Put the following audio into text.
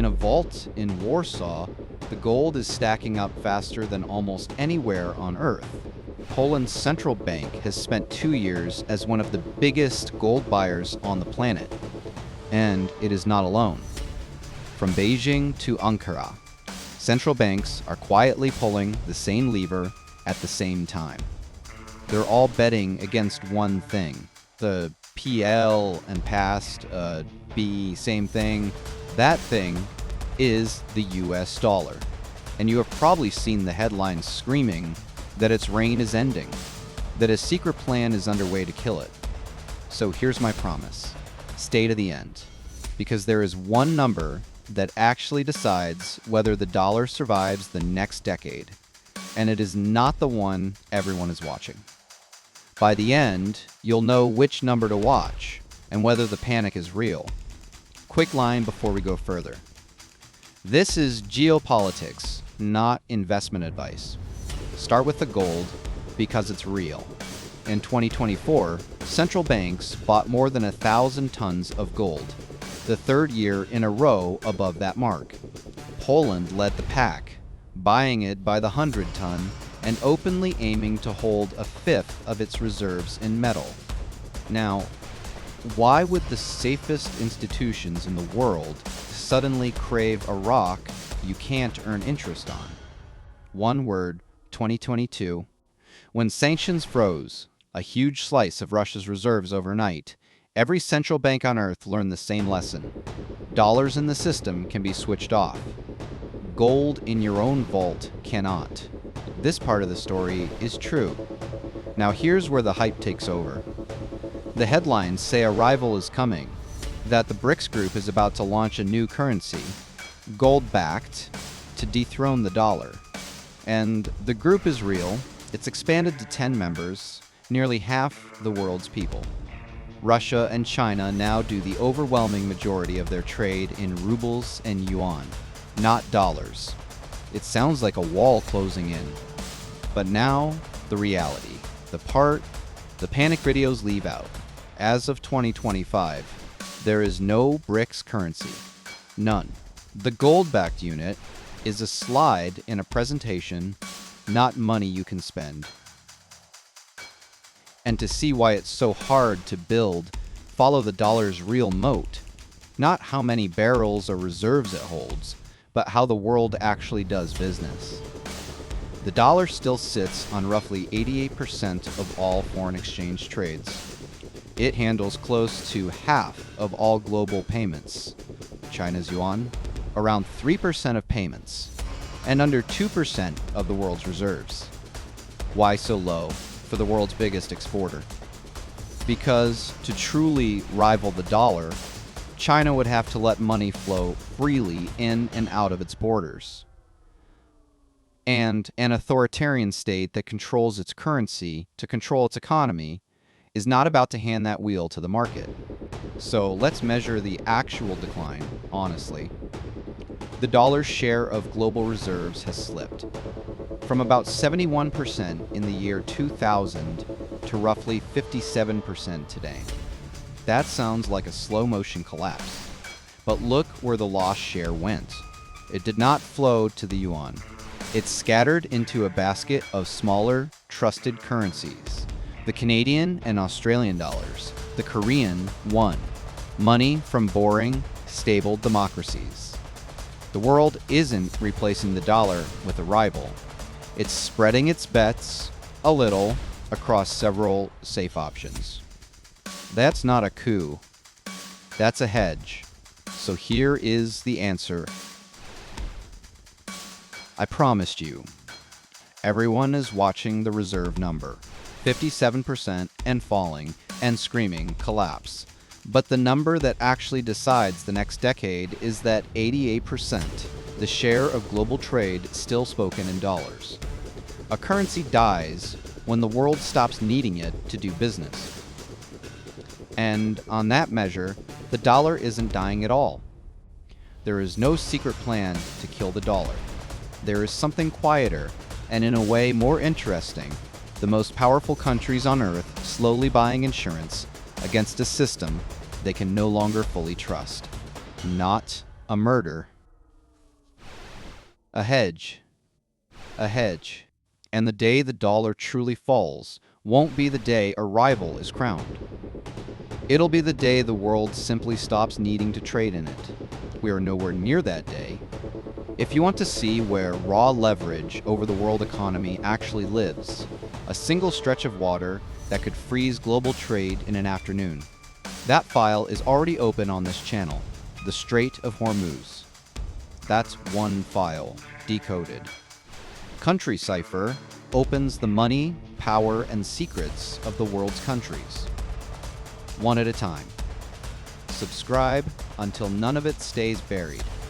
In a vault in Warsaw, the gold is stacking up faster than almost anywhere on Earth. Poland's central bank has spent 2 years as one of the biggest gold buyers on the planet. And it is not alone. From Beijing to Ankara, central banks are quietly pulling the same lever at the same time. They're all betting against one thing. The PL and past, B, same thing. That thing is the US dollar. And you have probably seen the headlines screaming that its reign is ending, that a secret plan is underway to kill it. So here's my promise. Stay to the end. Because there is one number that actually decides whether the dollar survives the next decade. And it is not the one everyone is watching. By the end, you'll know which number to watch and whether the panic is real. Quick line before we go further. This is geopolitics, not investment advice. Start with the gold because it's real. In 2024, central banks bought more than 1,000 tons of gold, the third year in a row above that mark. Poland led the pack, buying it by the 100-ton and openly aiming to hold a fifth of its reserves in metal. Now, why would the safest institutions in the world suddenly crave a rock you can't earn interest on? One word, 2022. When sanctions froze a huge slice of Russia's reserves overnight, every central bank on Earth learned the same lesson. Dollars in the system can be switched off. Gold in your own vault cannot. This part of the story is true. Now here's where the hype takes over. The headlines say a rival is coming, that the BRICS group is about to launch a new currency, gold-backed, to dethrone the dollar. And the group is real. It's expanded to 10 members, nearly half the world's people. Russia and China now do the overwhelming majority of their trade in rubles and yuan, not dollars. It sounds like a wall closing in. But now, the reality. The part the panic videos leave out. As of 2025, there is no BRICS currency. None. The gold-backed unit is a slide in a presentation, not money you can spend. And to see why it's so hard to build, follow the dollar's real moat. Not how many barrels or reserves it holds, but how the world actually does business. The dollar still sits on roughly 88% of all foreign exchange trades. It handles close to half of all global payments. China's yuan, around 3% of payments, and under 2% of the world's reserves. Why so low for the world's biggest exporter? Because to truly rival the dollar, China would have to let money flow freely in and out of its borders. And an authoritarian state that controls its currency to control its economy is not about to hand that wheel to the market. So let's measure the actual decline, honestly. The dollar's share of global reserves has slipped from about 71% in the year 2000 to roughly 57% today. That sounds like a slow-motion collapse. But look where the lost share went. It did not flow to the yuan. It scattered into a basket of smaller, trusted currencies. The Canadian and Australian dollars, the Korean won. Money from boring, stable democracies. The world isn't replacing the dollar with a rival. It's spreading its bets a little across several safe options. That's not a coup. That's a hedge. So here is the answer. I promised you. Everyone is watching the reserve number, 57% and falling and screaming collapse. But the number that actually decides the next decade is that 88%, the share of global trade still spoken in dollars. A currency dies when the world stops needing it to do business. And on that measure, the dollar isn't dying at all. There is no secret plan to kill the dollar. There is something quieter, and in a way more interesting, the most powerful countries on Earth slowly buying insurance against a system they can no longer fully trust. Not a murder, A hedge. A hedge. And the day the dollar truly falls won't be the day a rival is crowned. It'll be the day the world simply stops needing to trade in it. We are nowhere near that day. If you want to see where raw leverage over the world economy actually lives, a single stretch of water that could freeze global trade in an afternoon, that file is already open on this channel, the Strait of Hormuz. That's one file, decoded. Country Cipher opens the money, power, and secrets of the world's countries. One at a time. Subscribe until none of it stays buried.